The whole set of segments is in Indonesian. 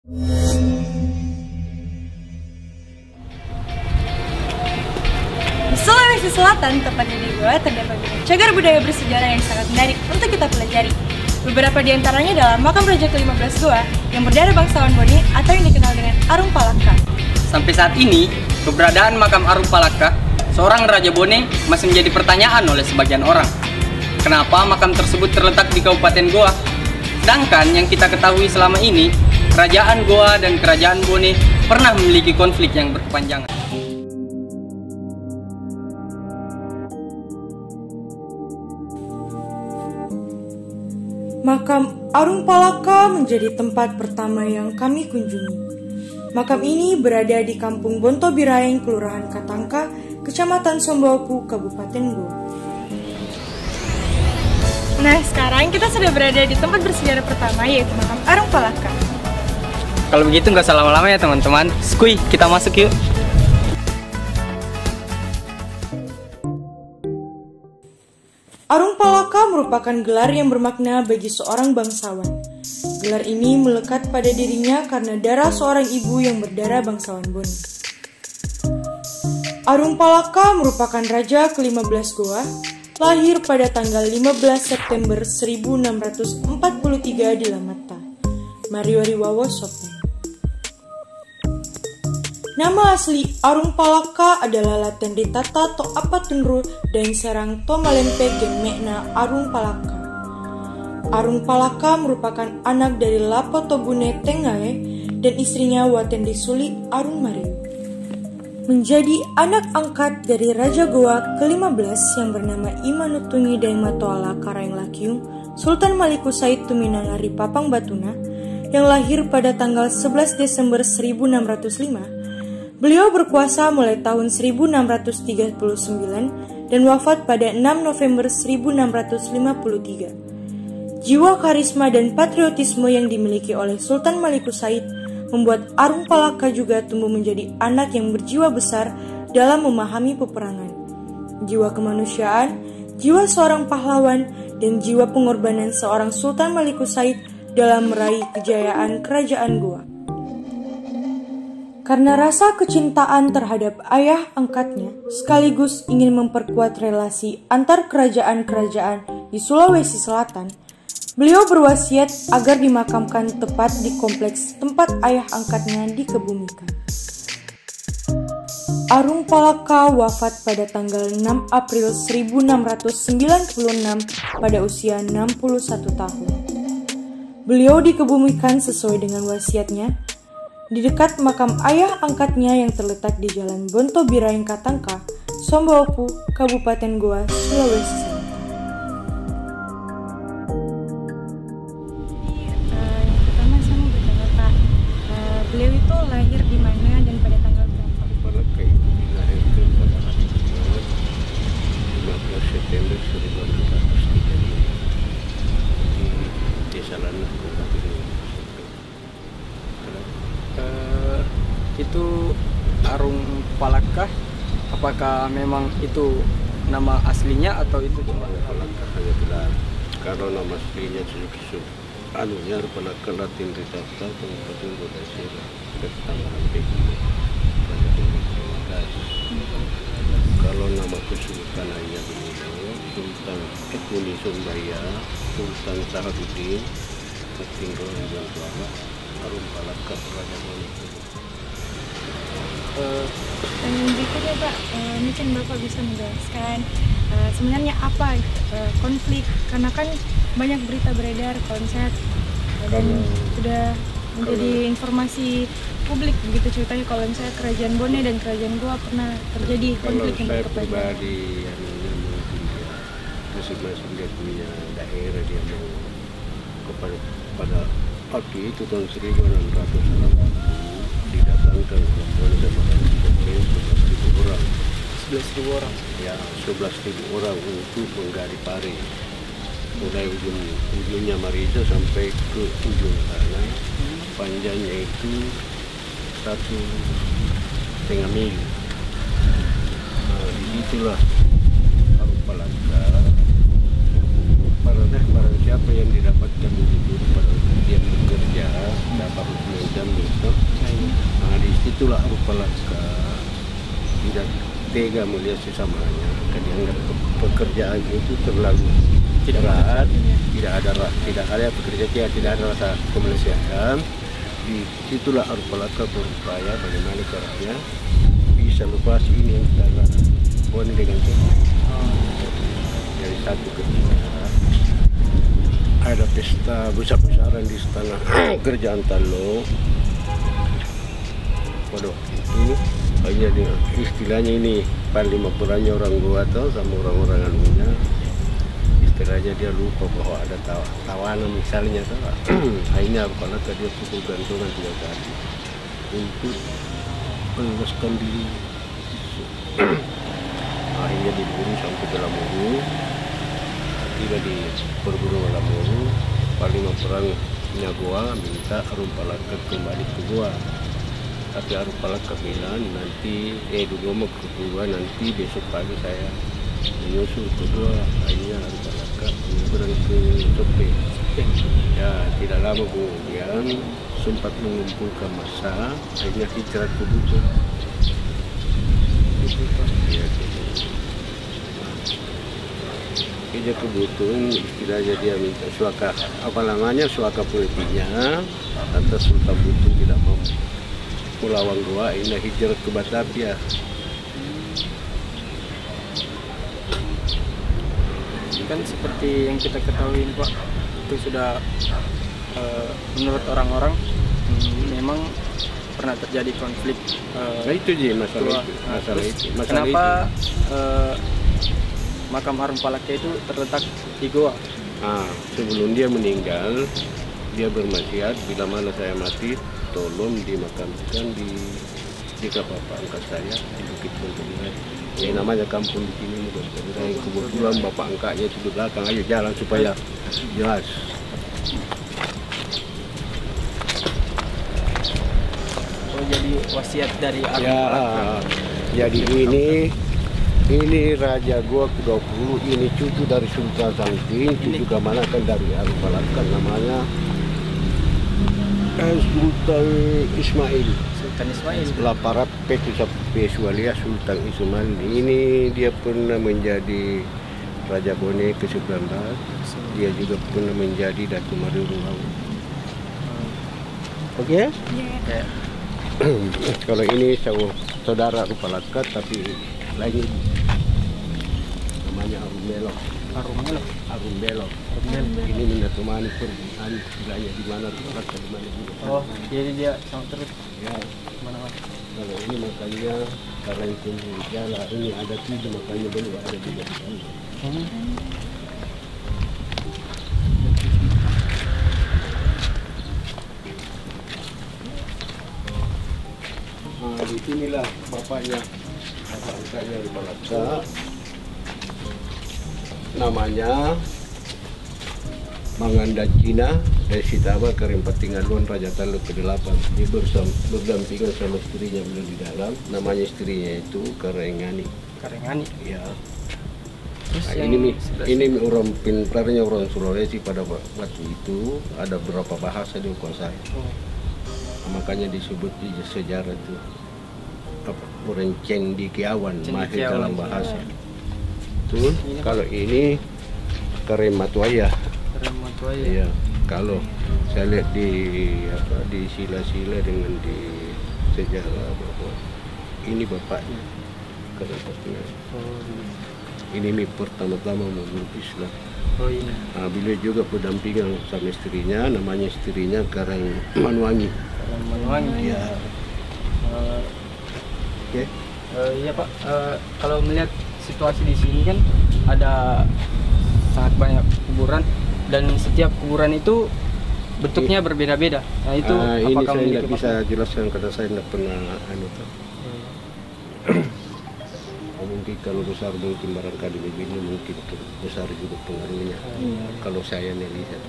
Di Sulawesi Selatan, tepatnya di Goa, terdapat cagar budaya bersejarah yang sangat menarik untuk kita pelajari. Beberapa di antaranya adalah makam raja ke-15 Goa yang berdarah bangsawan Boni atau yang dikenal dengan Arung Palaka. Sampai saat ini, keberadaan makam Arung Palaka, seorang Raja Bone, masih menjadi pertanyaan oleh sebagian orang. Kenapa makam tersebut terletak di Kabupaten Goa? Sedangkan yang kita ketahui selama ini, Kerajaan Goa dan Kerajaan Bone pernah memiliki konflik yang berkepanjangan. Makam Arung Palaka menjadi tempat pertama yang kami kunjungi. Makam ini berada di Kampung Bontobiraeng, Kelurahan Katangka, Kecamatan Sombawapu, Kabupaten Goa. Nah, sekarang kita sudah berada di tempat bersejarah pertama, yaitu makam Arung Palaka. Kalau begitu nggak usah lama-lama ya teman-teman. Skuy, kita masuk yuk. Arung Palaka merupakan gelar yang bermakna bagi seorang bangsawan. Gelar ini melekat pada dirinya karena darah seorang ibu yang berdarah bangsawan Boni. Arung Palaka merupakan raja ke-15 Goa, lahir pada tanggal 15 September 1643 di Lamata, Mariwariwawo, Sopeng. Nama asli Arung Palaka adalah Laten Ritata to Apatunru dan Serang to Malempe Gemekna Arung Palaka. Arung Palaka merupakan anak dari Lapo Tobune Tengae dan istrinya Waten Disuli Arung Mariu. Menjadi anak angkat dari Raja Goa ke-15 yang bernama Imanutungi Daimatoala Karaeng Lakiung, Sultan Maliku Said Tuminangari Papang Batuna, yang lahir pada tanggal 11 Desember 1605, beliau berkuasa mulai tahun 1639 dan wafat pada 6 November 1653. Jiwa karisma dan patriotisme yang dimiliki oleh Sultan Maliku Said membuat Arung Palaka juga tumbuh menjadi anak yang berjiwa besar dalam memahami peperangan. Jiwa kemanusiaan, jiwa seorang pahlawan, dan jiwa pengorbanan seorang Sultan Maliku Said dalam meraih kejayaan kerajaan Goa. Karena rasa kecintaan terhadap ayah angkatnya, sekaligus ingin memperkuat relasi antar kerajaan-kerajaan di Sulawesi Selatan, beliau berwasiat agar dimakamkan tepat di kompleks tempat ayah angkatnya dikebumikan. Arung Palaka wafat pada tanggal 6 April 1696 pada usia 61 tahun. Beliau dikebumikan sesuai dengan wasiatnya di dekat makam ayah angkatnya yang terletak di Jalan Bontobiraeng Katangka, Sombawapu, Kabupaten Goa, Sulawesi Selatan. Yang pertama saya mau bertanya Pak, beliau itu lahir di mana dan pada tanggal berapa? Palaka itu dilahirkan pada hari Jumat 15 September 1635 di Desa Lanah, Kabupaten Goa. Itu Arung Palaka, apakah memang itu nama aslinya atau itu cuma Palaka hanya gelar. Kalau nama aslinya anunya Palaka Latin Ritata Kabupaten Goa Ketanggalan PI. Kalau nama kesultanannya beliau Sultan Ekuni Sumbaya, Sultan Sahabuddin, tinggal di Bantara, Arung Palaka Raja Boni. Dan berikutnya Pak, mungkin Bapak bisa menjelaskan sebenarnya apa konflik, karena kan banyak berita beredar kalau misalnya dan sudah menjadi informasi publik begitu ceritanya kalau misalnya kerajaan Bone dan kerajaan Goa pernah terjadi konflik yang berkepanjangan. Kalau saya pribadi mungkin dia masing-masing dia punya daerah dia mau pada waktu itu tahun 1660 didatangkan kelompok sama Bone 11.000 orang. 11.000 orang. Ya, 11.000 orang untuk menggali pare. Mulai ujungnya Marija sampai ke ujung sana. Panjangnya itu 1,5 mil. Nah, disitulah Arung Palaka barang siapa yang didapatkan menjadi pada dia bekerja dapat menjam itu. Nah, disitulah Rupalaka tidak tega melihat sesamanya, karena dianggap pekerjaan itu terlalu berat, tidak ada pekerjaan, tidak ada rasa kemanusiaan. Disitulah Rupalaka berupaya bagaimana caranya bisa lepas ini antara Bone dengan Kemai. Dari satu ketika ada pesta besar-besaran di istana kerajaan Talo. Pada waktu itu hanya istilahnya ini panglima perannya orang Goa atau sama orang-orang anunya, istilahnya dia lupa bahwa ada tawanan misalnya tuh. Akhirnya kalau dia pukul gantungan 3 kali untuk melepaskan diri. Akhirnya diburu sampai ke Lamuru. Tiba di perguruan Lamuru, panglima perangnya Goa minta Rupalaka kembali ke Goa. Tapi Rupalaka bilang nanti dulu mau ke Goa, nanti besok pagi saya menyusul ke Goa. Akhirnya Rupalaka menyeberang ke Sope. Ya, tidak lama kemudian sempat mengumpulkan massa, akhirnya hijrah ke Buton. Dia ke Buton, istilahnya dia minta suaka, apa namanya, suaka politiknya atas Sultan Buton tidak mau melawan Goa, ini hijrah ke Batavia. Kan seperti yang kita ketahui Pak, itu sudah menurut orang-orang memang pernah terjadi konflik. Nah itu je masalah itu. Kenapa makam Arum Palaka itu terletak di Goa? Sebelum dia meninggal, dia berwasiat bila mana saya mati, tolong dimakamkan di kapal angkat saya di Bukit Pontianak. Ya namanya kampung di sini mudah-mudahan. Kebetulan bapak angkatnya itu di belakang, ayo jalan supaya jelas. Oh jadi wasiat dari Arum Ya, Palaka. jadi ini Raja Goa ke-20, ini cucu dari Sultan Sangking, cucu gamanakan dari Arum Palaka, namanya Sultan Ismail. Sultan Ismail. Laparat Petusa Pesualia Sultan Ismail. Ini dia pernah menjadi Raja Bone ke-19. Dia juga pernah menjadi Datu Mari Ruang. Oke? Iya. Kalau ini saudara Rupalaka tapi lagi namanya Arum Belok. Arum Belok. Ini menemani pergian istilahnya di mana Rupalaka di mana juga. Oh, jadi dia sama terus Ya. mana-mana. Kalau ini makanya karena itu jalan ini ada 3 makanya belum ada juga di sana. Di sinilah bapak angkatnya di Palaka. Namanya Manganda Cina dari Sitaba Karim Patingaluan Raja Talo ke-8. Dia berdampingan sama istrinya beliau di dalam. Namanya istrinya itu Karengani. Karengani. Ya. Terus Nah, yang ini orang pintarnya orang Sulawesi pada waktu itu ada beberapa bahasa dia kuasai. Makanya disebut di sejarah itu orang cendikiawan mahir dalam bahasa. Tuh, kalau ini Karematuaya. Karematuaya. Iya. Kalau saya lihat di sila-sila dengan di sejarah bahwa ini bapaknya Karematuaya. Ini pertama-tama memeluk Islam. Oh ini. Beliau juga berdampingan sama istrinya, namanya istrinya Karang Manuangi. Karangmanuangi. Ya. Oke. Iya Pak, kalau melihat situasi di sini kan ada sangat banyak kuburan dan setiap kuburan itu bentuknya berbeda-beda. Nah itu Ini apakah saya memiliki tidak bisa jelaskan karena saya tidak pernah mungkin kalau besar mungkin barangkali begini mungkin besar juga pengaruhnya. Kalau saya melihat.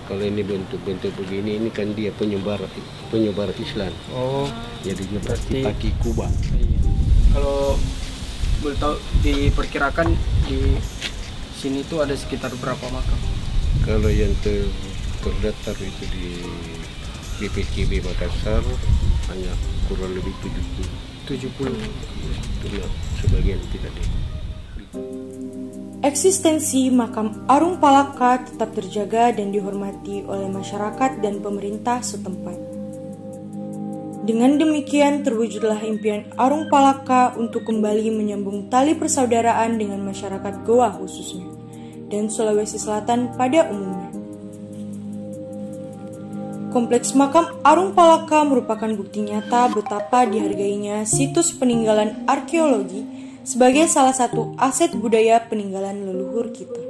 Kalau ini bentuk-bentuk begini, ini kan dia penyebar Islam. Oh, Jadi dia pasti pakai kubah. iya. Kalau boleh tahu diperkirakan di sini tuh ada sekitar berapa makam? Kalau yang terdaftar itu di BPKB Makassar hanya kurang lebih 70. Itu sebagian tidak di. Eksistensi makam Arung Palaka tetap terjaga dan dihormati oleh masyarakat dan pemerintah setempat. Dengan demikian terwujudlah impian Arung Palaka untuk kembali menyambung tali persaudaraan dengan masyarakat Goa khususnya, dan Sulawesi Selatan pada umumnya. Kompleks makam Arung Palaka merupakan bukti nyata betapa dihargainya situs peninggalan arkeologi sebagai salah satu aset budaya peninggalan leluhur kita.